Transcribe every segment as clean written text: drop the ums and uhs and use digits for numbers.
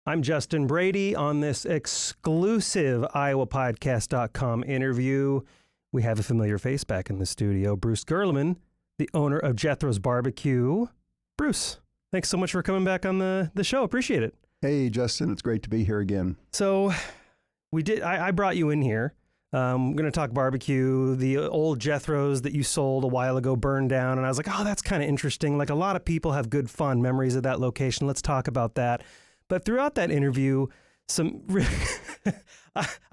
I'm Justin Brady on this exclusive IowaPodcast.com interview. We have a familiar face back in the studio, Bruce Gerleman, the owner of Jethro's Barbecue. Bruce, thanks so much for coming back on the show. Appreciate it. Hey, Justin, it's great to be here again. So I brought you in here. I'm going to talk barbecue. The old Jethro's that you sold a while ago burned down. And I was like, oh, that's kind of interesting. Like a lot of people have good, fun memories of that location. Let's talk about that. But throughout that interview, I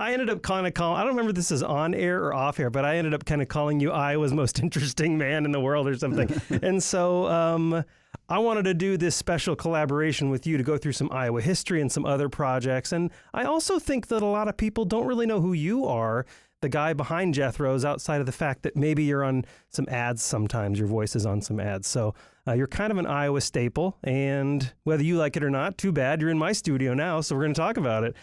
ended up kind of calling, I don't remember if this is on air or off air, but I ended up kind of calling you Iowa's most interesting man in the world or something. And so I wanted to do this special collaboration with you to go through some Iowa history and some other projects. And I also think that a lot of people don't really know who you are, the guy behind Jethro's, outside of the fact that maybe you're on some ads sometimes, your voice is on some ads. So you're kind of an Iowa staple, and whether you like it or not, too bad, you're in my studio now, so we're going to talk about it.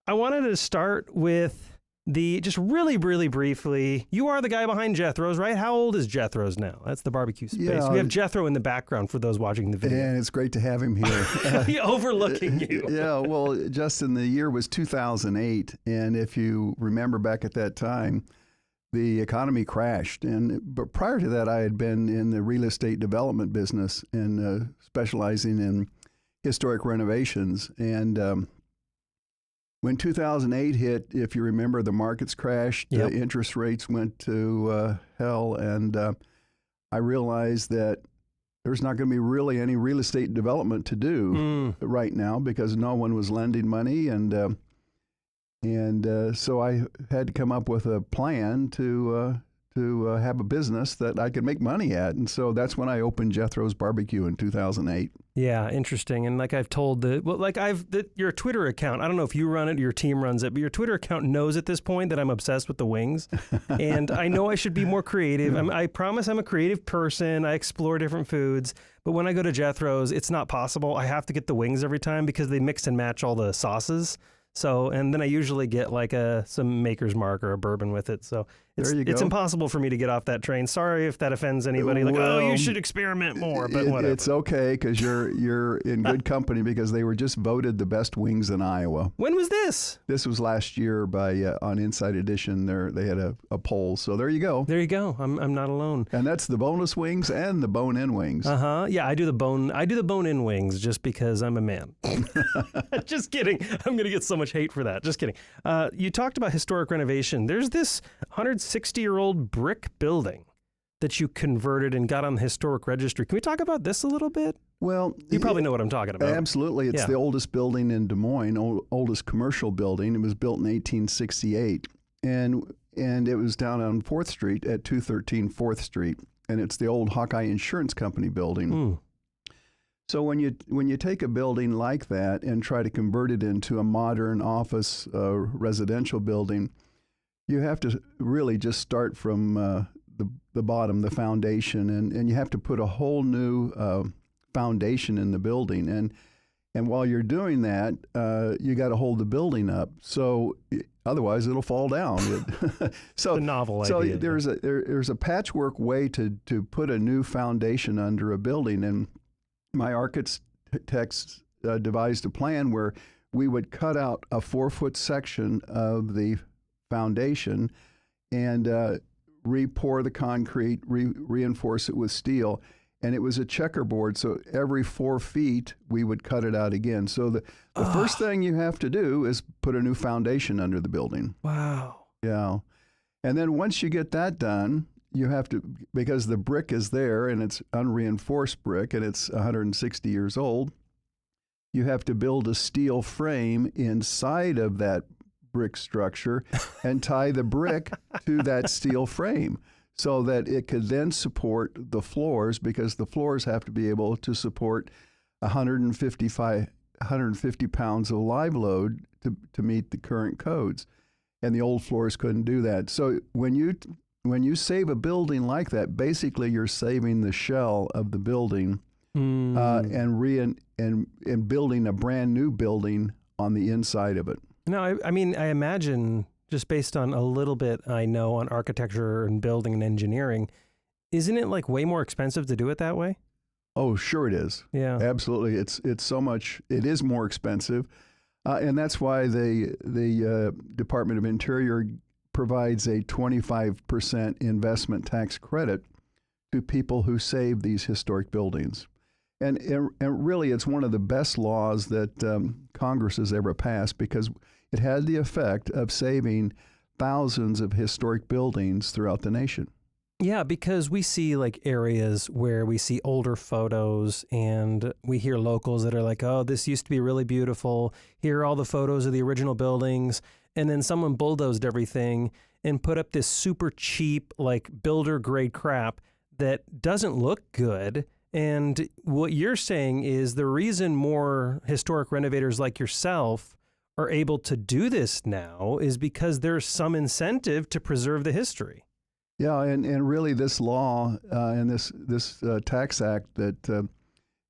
I wanted to start with just really, really briefly, you are the guy behind Jethro's, right? How old is Jethro's now? That's the barbecue space. Yeah, we have Jethro in the background for those watching the video. And it's great to have him here. Overlooking you. Yeah, well, Justin, the year was 2008, and if you remember back at that time, the economy crashed. But prior to that, I had been in the real estate development business and specializing in historic renovations. And when 2008 hit, if you remember, the markets crashed, Yep. Interest rates went to hell, and I realized that there's not going to be really any real estate development to do right now because no one was lending money, and so I had to come up with a plan to have a business that I could make money at, and so that's when I opened Jethro's Barbecue in 2008. Yeah, interesting. And like I've told your Twitter account, I don't know if you run it or your team runs it, but your Twitter account knows at this point that I'm obsessed with the wings. And I know I should be more creative. I promise I'm a creative person. I explore different foods. But when I go to Jethro's, it's not possible. I have to get the wings every time because they mix and match all the sauces. So, and then I usually get like some Maker's Mark or a bourbon with it. So it's impossible for me to get off that train. Sorry if that offends anybody. Like, oh, you should experiment more, but whatever. It's okay because you're in good company because they were just voted the best wings in Iowa. When was this? This was last year on Inside Edition. They had a poll. So there you go. There you go. I'm not alone. And that's the boneless wings and the bone-in wings. Yeah, I do the bone-in wings just because I'm a man. Just kidding. I'm gonna get so much hate for that. Just kidding. You talked about historic renovation. There's this 160-year-old brick building that you converted and got on the historic registry. Can we talk about this a little bit? Well, you probably know what I'm talking about. Absolutely. It's the oldest building in Des Moines, oldest commercial building. It was built in 1868. And it was down on 4th Street at 213 4th Street. And it's the old Hawkeye Insurance Company building. So when you take a building like that and try to convert it into a modern office residential building, you have to really just start from the bottom, the foundation, and you have to put a whole new foundation in the building. And while you're doing that, you got to hold the building up. So otherwise, it'll fall down. So the novel idea. So there's a patchwork way to put a new foundation under a building, and my architects devised a plan where we would cut out a 4-foot section of the foundation and re-pour the concrete, reinforce it with steel. And it was a checkerboard, so every 4 feet we would cut it out again. So the first thing you have to do is put a new foundation under the building. Wow. Yeah. And then once you get that done, you have to, because the brick is there and it's unreinforced brick and it's 160 years old, you have to build a steel frame inside of that brick structure and tie the brick to that steel frame so that it could then support the floors, because the floors have to be able to support 150 pounds of live load to meet the current codes. And the old floors couldn't do that. So when you save a building like that, basically you're saving the shell of the building and building a brand new building on the inside of it. No, I mean, I imagine, just based on a little bit I know on architecture and building and engineering, isn't it like way more expensive to do it that way? Oh, sure it is. Yeah. Absolutely. It's so much, it is more expensive. And that's why the Department of Interior provides a 25% investment tax credit to people who save these historic buildings. And really, it's one of the best laws that Congress has ever passed because it had the effect of saving thousands of historic buildings throughout the nation. Yeah, because we see like areas where we see older photos and we hear locals that are like, oh, this used to be really beautiful. Here are all the photos of the original buildings. And then someone bulldozed everything and put up this super cheap, like builder grade crap that doesn't look good. And what you're saying is the reason more historic renovators like yourself are able to do this now is because there's some incentive to preserve the history. Yeah, and really this law and this tax act that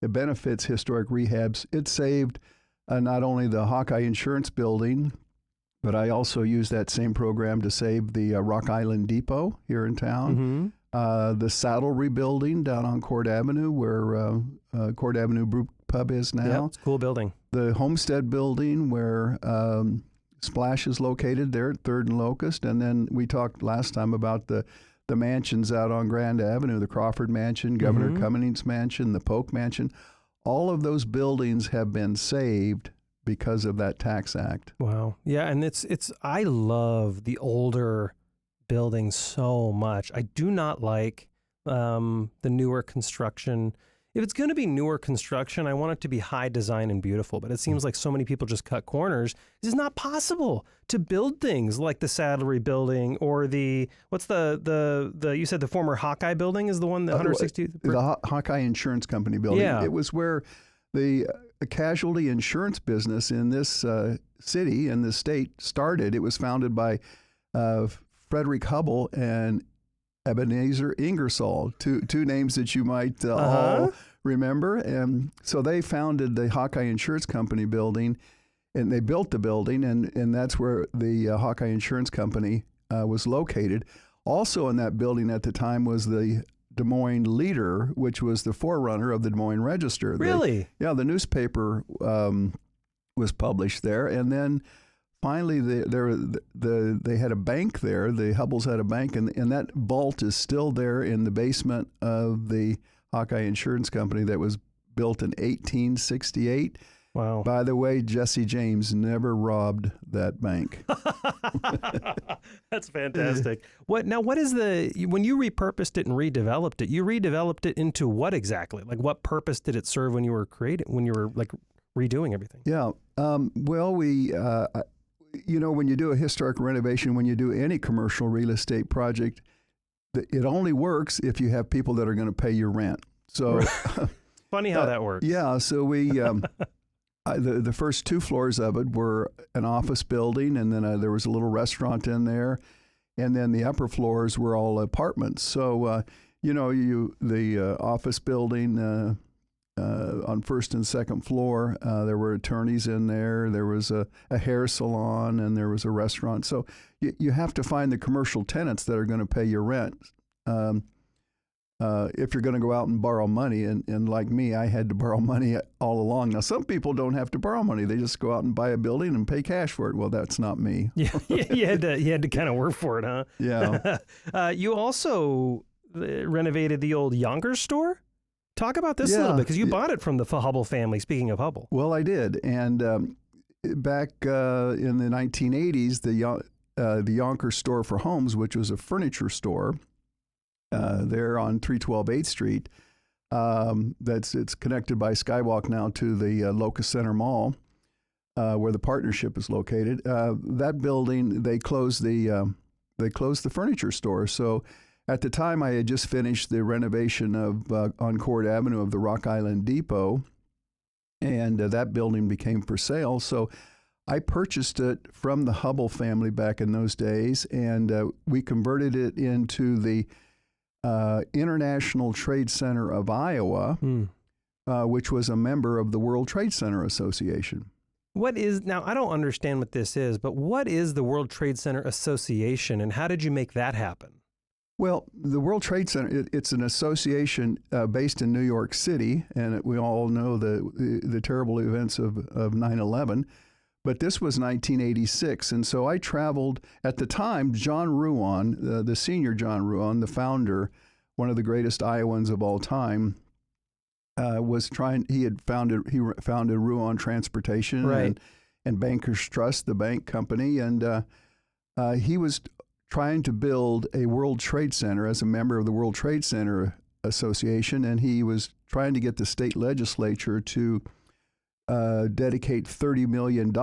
it benefits historic rehabs, it saved not only the Hawkeye Insurance Building, but I also used that same program to save the Rock Island Depot here in town, the Saddle Rebuilding down on Court Avenue where Court Avenue Brew Pub is now. Yeah, it's a cool building. The Homestead Building where Splash is located there at 3rd and Locust. And then we talked last time about the mansions out on Grand Avenue, the Crawford Mansion, Governor Cummings Mansion, the Polk Mansion. All of those buildings have been saved because of that tax act. Wow. Yeah, and I love the older buildings so much. I do not like the newer construction. If it's going to be newer construction, I want it to be high design and beautiful, but it seems like so many people just cut corners. It's not possible to build things like the Saddlery building or what's the you said the former Hawkeye building is the one, the 160? The Hawkeye Insurance Company building. Yeah. It was where the casualty insurance business in this city and this state started. It was founded by Frederick Hubble and Ebenezer Ingersoll, two names that you might all remember. And so they founded the Hawkeye Insurance Company building, and they built the building, and that's where the Hawkeye Insurance Company was located. Also in that building at the time was the Des Moines Leader, which was the forerunner of the Des Moines Register. Really? The newspaper was published there, and then finally, they had a bank there. The Hubbles had a bank, and that vault is still there in the basement of the Hawkeye Insurance Company that was built in 1868. Wow. By the way, Jesse James never robbed that bank. That's fantastic. What is when you repurposed it and redeveloped it, you redeveloped it into what exactly? Like what purpose did it serve when you were like redoing everything? Yeah. Well, we... when you do a historic renovation, when you do any commercial real estate project, it only works if you have people that are going to pay your rent. So funny how that works. Yeah. So we, the first 2 floors of it were an office building, and then there was a little restaurant in there, and then the upper floors were all apartments. So, the office building, on 1st and 2nd floor, there were attorneys in there. There was a hair salon, and there was a restaurant. So you have to find the commercial tenants that are going to pay your rent. If you're going to go out and borrow money, and like me, I had to borrow money all along. Now, some people don't have to borrow money; they just go out and buy a building and pay cash for it. Well, that's not me. Yeah, you had to kind of work for it, huh? Yeah. You also renovated the old Yonkers store. Talk about this a little bit, because you bought it from the Hubble family, speaking of Hubble. Well, I did. And back in the 1980s, the Yonkers store for homes, which was a furniture store there on 312 8th Street, it's connected by Skywalk now to the Locust Center Mall, where the partnership is located. That building, they closed the furniture store. So at the time, I had just finished the renovation of on Court Avenue of the Rock Island Depot, and that building became for sale. So I purchased it from the Hubble family back in those days, and we converted it into the International Trade Center of Iowa, which was a member of the World Trade Center Association. Now, I don't understand what this is, but what is the World Trade Center Association, and how did you make that happen? Well, the World Trade Center, it's an association based in New York City, and we all know the terrible events of 9/11. But this was 1986, and so I traveled. At the time, John Ruan, the senior John Ruan, the founder, one of the greatest Iowans of all time, was trying. He founded Ruan Transportation Right. and Bankers Trust, the bank company, and he was trying to build a World Trade Center as a member of the World Trade Center Association, and he was trying to get the state legislature to dedicate $30 million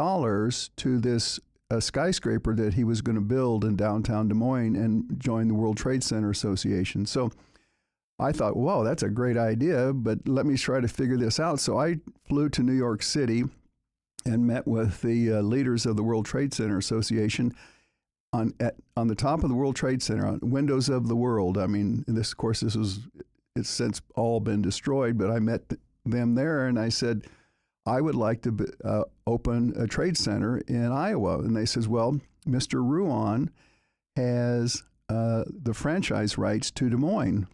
to this skyscraper that he was going to build in downtown Des Moines and join the World Trade Center Association. So I thought, whoa, that's a great idea, but let me try to figure this out. So I flew to New York City and met with the leaders of the World Trade Center Association on the top of the World Trade Center, on Windows of the World. I mean, this, of course, it's since all been destroyed, but I met them there, and I said, I would like to open a trade center in Iowa. And they says, well, Mr. Ruan has the franchise rights to Des Moines.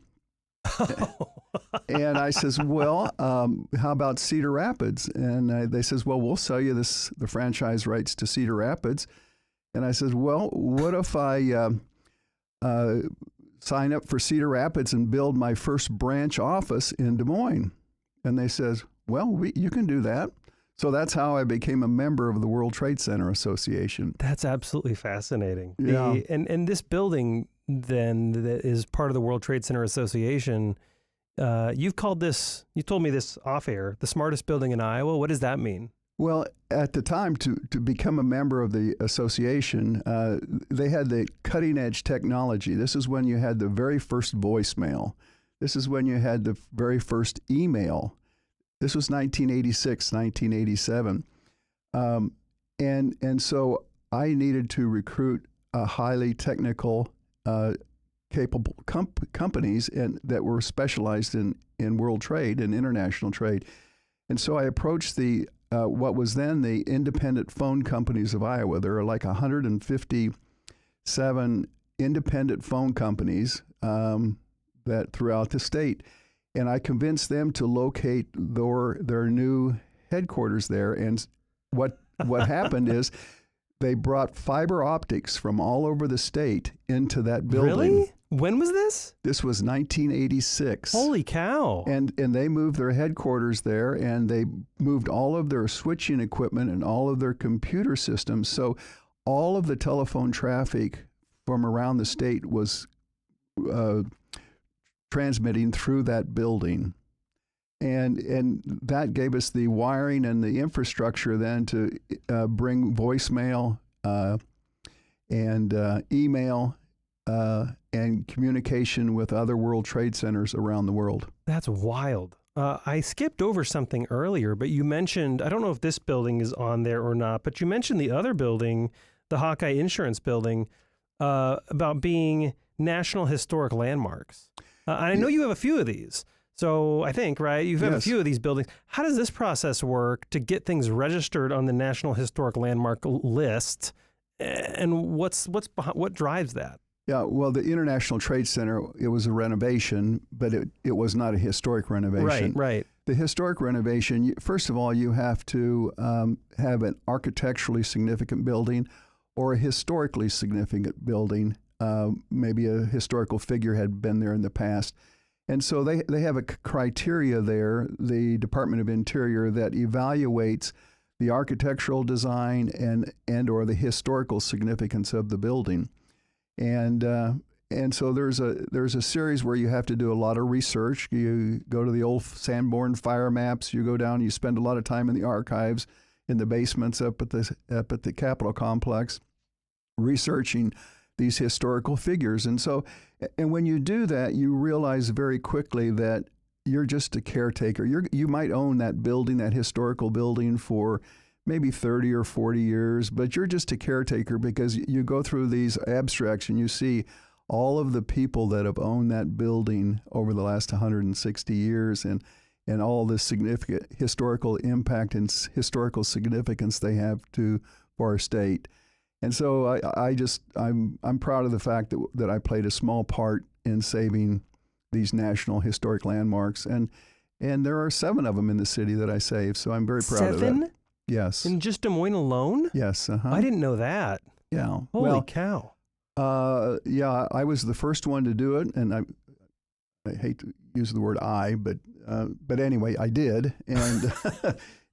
And I says, well, how about Cedar Rapids? And they says, well, we'll sell you the franchise rights to Cedar Rapids. And I says, well, what if I sign up for Cedar Rapids and build my first branch office in Des Moines? And they says, well, you can do that. So that's how I became a member of the World Trade Center Association. That's absolutely fascinating. Yeah. And this building then that is part of the World Trade Center Association, you told me this off air, the smartest building in Iowa. What does that mean? Well, at the time, to become a member of the association, they had the cutting edge technology. This is when you had the very first voicemail. This is when you had the very first email. This was 1986, 1987. And so I needed to recruit a highly technical, capable companies that were specialized in world trade and international trade. And so I approached what was then the independent phone companies of Iowa. There are like 157 independent phone companies that throughout the state. And I convinced them to locate their new headquarters there. And what happened is they brought fiber optics from all over the state into that building. Really? When was this? This was 1986. Holy cow. And they moved their headquarters there, and they moved all of their switching equipment and all of their computer systems. So all of the telephone traffic from around the state was transmitting through that building. And that gave us the wiring and the infrastructure then to bring voicemail and email and communication with other World Trade Centers around the world. That's wild. I skipped over something earlier, but you mentioned, I don't know if this building is on there or not, but you mentioned the other building, the Hawkeye Insurance Building, about being National Historic Landmarks. I know you have a few of these. So I think, right, you have a few of these buildings. How does this process work to get things registered on the National Historic Landmark list? And what drives that? Yeah, well, the International Trade Center, it was a renovation, but it was not a historic renovation. Right. The historic renovation, first of all, you have to have an architecturally significant building or a historically significant building. Maybe a historical figure had been there in the past. And so they have a criteria there, the Department of Interior, that evaluates the architectural design and or the historical significance of the building. And so there's a series where you have to do a lot of research. You go to the old Sanborn fire maps. You go down. You spend a lot of time in the archives, in the basements up at the Capitol complex, researching these historical figures. And when you do that, you realize very quickly that you're just a caretaker. You might own that building, that historical building, for maybe 30 or 40 years, but you're just a caretaker because you go through these abstracts and you see all of the people that have owned that building over the last 160 years and all the significant historical impact and historical significance they have for our state. And so I'm proud of the fact that I played a small part in saving these national historic landmarks, and there are 7 of them in the city that I saved. So I'm very proud of that. 7? Yes. In just Des Moines alone? Yes. I didn't know that. Yeah. Holy cow. Yeah, I was the first one to do it, and I hate to use the word but anyway, I did, and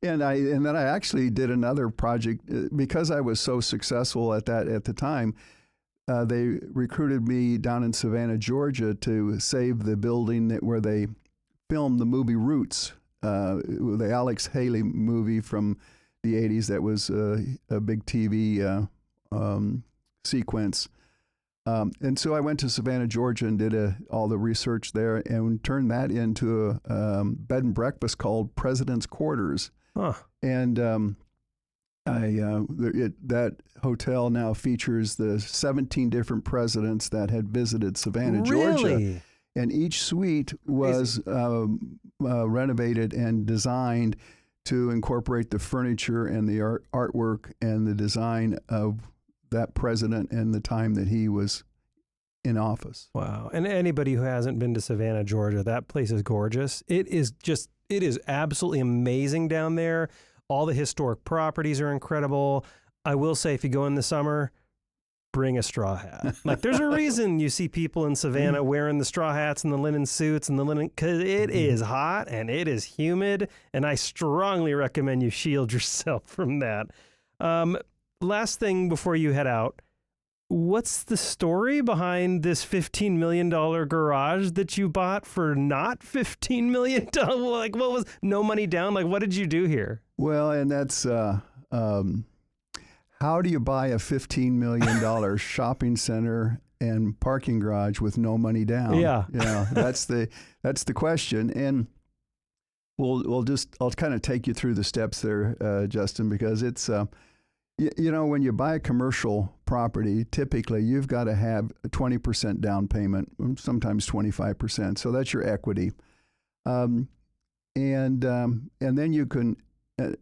and then I actually did another project because I was so successful at the time. They recruited me down in Savannah, Georgia, to save the building where they filmed the movie Roots, the Alex Haley movie from the 80s. That was a big TV sequence. And so I went to Savannah, Georgia, and did all the research there and turned that into a bed and breakfast called President's Quarters. Huh. And that hotel now features the 17 different presidents that had visited Savannah, Georgia. And each suite was renovated and designed to incorporate the furniture and the artwork and the design of that president and the time that he was in office. Wow. And anybody who hasn't been to Savannah, Georgia, that place is gorgeous. It is absolutely amazing down there. All the historic properties are incredible. I will say, if you go in the summer, bring a straw hat. Like, there's a reason you see people in Savannah wearing the straw hats and the linen suits and the linen, because it is hot and it is humid, and I strongly recommend you shield yourself from that. Last thing before you head out, what's the story behind this $15 million garage that you bought for not $15 million? Like, what was no money down? Like, what did you do here? Well, and that's how do you buy a $15 million shopping center and parking garage with no money down? Yeah, that's the question. And I'll kind of take you through the steps there, Justin, because it's when you buy a commercial property, typically you've got to have a 20% down payment, sometimes 25%. So that's your equity, and then you can.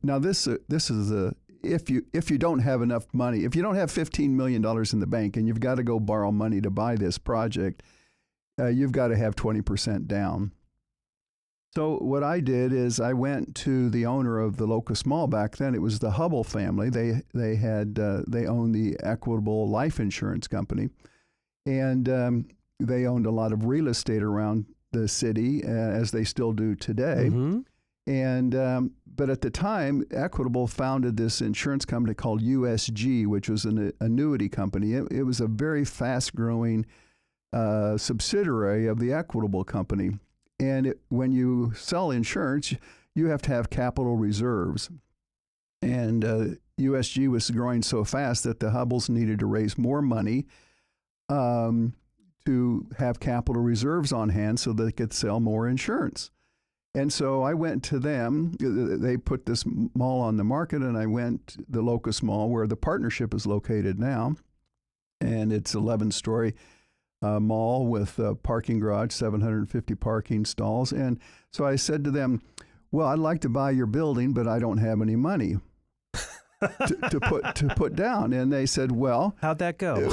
Now this is if you don't have enough money, if you don't have $15 million in the bank and you've got to go borrow money to buy this project, you've got to have 20% down. So what I did is I went to the owner of the Locust Mall. Back then it was the Hubble family. They owned the Equitable Life Insurance Company, and they owned a lot of real estate around the city, as they still do today. Mm-hmm. And but at the time, Equitable founded this insurance company called USG, which was an annuity company. It was a very fast-growing subsidiary of the Equitable company. And when you sell insurance, you have to have capital reserves. And USG was growing so fast that the Hubbles needed to raise more money to have capital reserves on hand so they could sell more insurance. And so I went to them. They put this mall on the market, and I went to the Locust Mall, where the partnership is located now. And it's 11-story mall with a parking garage, 750 parking stalls. And so I said to them, well, I'd like to buy your building, but I don't have any money to put down. And they said, well, how'd that go?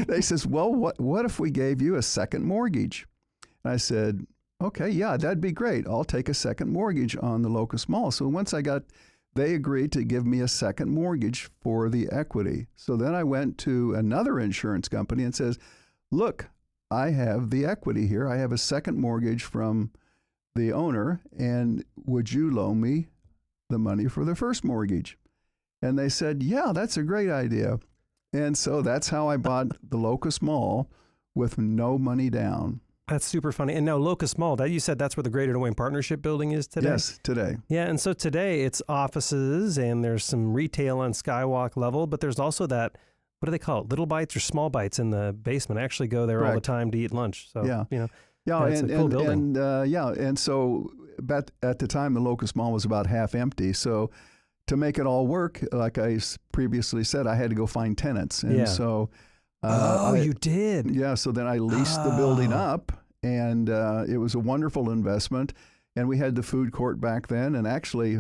They says, well, what if we gave you a second mortgage? And I said, okay, yeah, that'd be great. I'll take a second mortgage on the Locust Mall. So once they agreed to give me a second mortgage for the equity. So then I went to another insurance company and says, look, I have the equity here. I have a second mortgage from the owner, and would you loan me the money for the first mortgage? And they said, yeah, that's a great idea. And so that's how I bought the Locust Mall with no money down. That's super funny. And now Locust Mall, that you said that's where the Greater Des Moines Partnership building is today? Yes, today. Yeah, and so today it's offices and there's some retail on Skywalk level, but there's also that, what do they call it, Little Bites or Small Bites in the basement. I actually go there all the time to eat lunch. So, it's a cool building. And so at the time, the Locust Mall was about half empty. So to make it all work, like I previously said, I had to go find tenants. And so... you did? Yeah, so then I leased the building up, and it was a wonderful investment. And we had the food court back then, and actually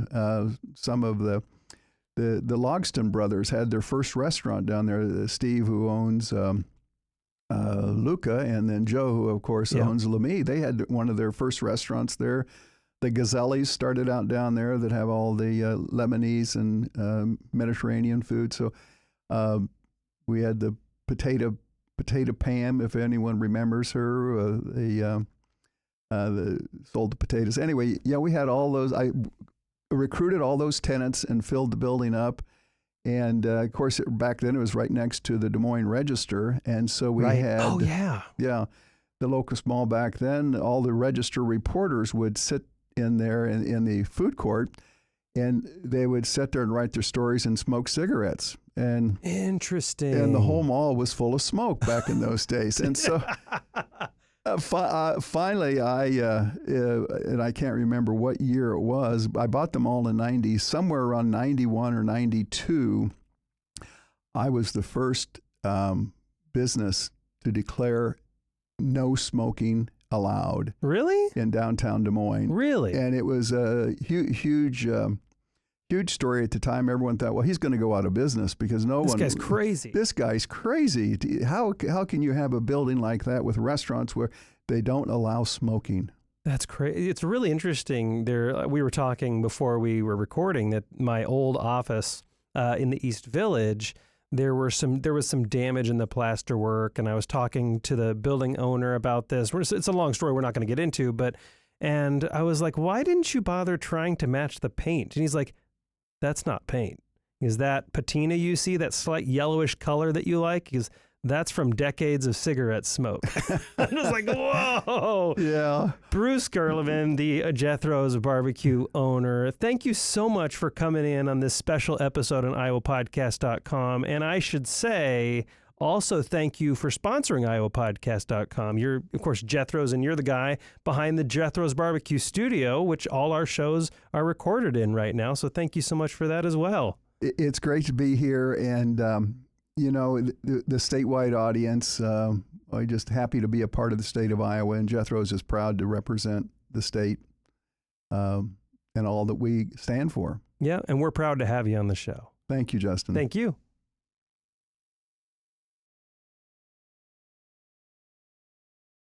some of the Logston brothers had their first restaurant down there. Steve, who owns Luca, and then Joe, who of course owns Lamy. They had one of their first restaurants there The Gazellis started out down there that have all the Lebanese and Mediterranean food. So we had the potato Pam, if anyone remembers her. Sold the potatoes. Anyway, yeah, we had all those. I recruited all those tenants and filled the building up. And of course, back then it was right next to the Des Moines Register, and so we had. Oh yeah. Yeah, the Locust Mall back then. All the Register reporters would sit in there in the food court, and they would sit there and write their stories and smoke cigarettes. And interesting. And the whole mall was full of smoke back in those days. And so finally, and I can't remember what year it was, I bought them all in somewhere around 91 or 92. I was the first business to declare no smoking allowed. Really? In downtown Des Moines. Really? And it was a huge story at the time. Everyone thought, well, he's going to go out of business because this guy's crazy. This guy's crazy. How can you have a building like that with restaurants where they don't allow smoking? That's crazy. It's really interesting. We were talking before we were recording that my old office in the East Village, there was some damage in the plaster work, and I was talking to the building owner about this. It's a long story we're not going to get into, and I was like, why didn't you bother trying to match the paint? And he's like, that's not paint. Is that patina you see, that slight yellowish color that you like? Because that's from decades of cigarette smoke. I'm just like, whoa. Yeah. Bruce Gerleman, the Jethro's barbecue owner, thank you so much for coming in on this special episode on iowapodcast.com. And I should say, also thank you for sponsoring iowapodcast.com. You're, of course, Jethro's, and you're the guy behind the Jethro's Barbecue Studio, which all our shows are recorded in right now. So thank you so much for that as well. It's great to be here. And, the statewide audience, I'm just happy to be a part of the state of Iowa, and Jethro's is proud to represent the state and all that we stand for. Yeah, and we're proud to have you on the show. Thank you, Justin. Thank you.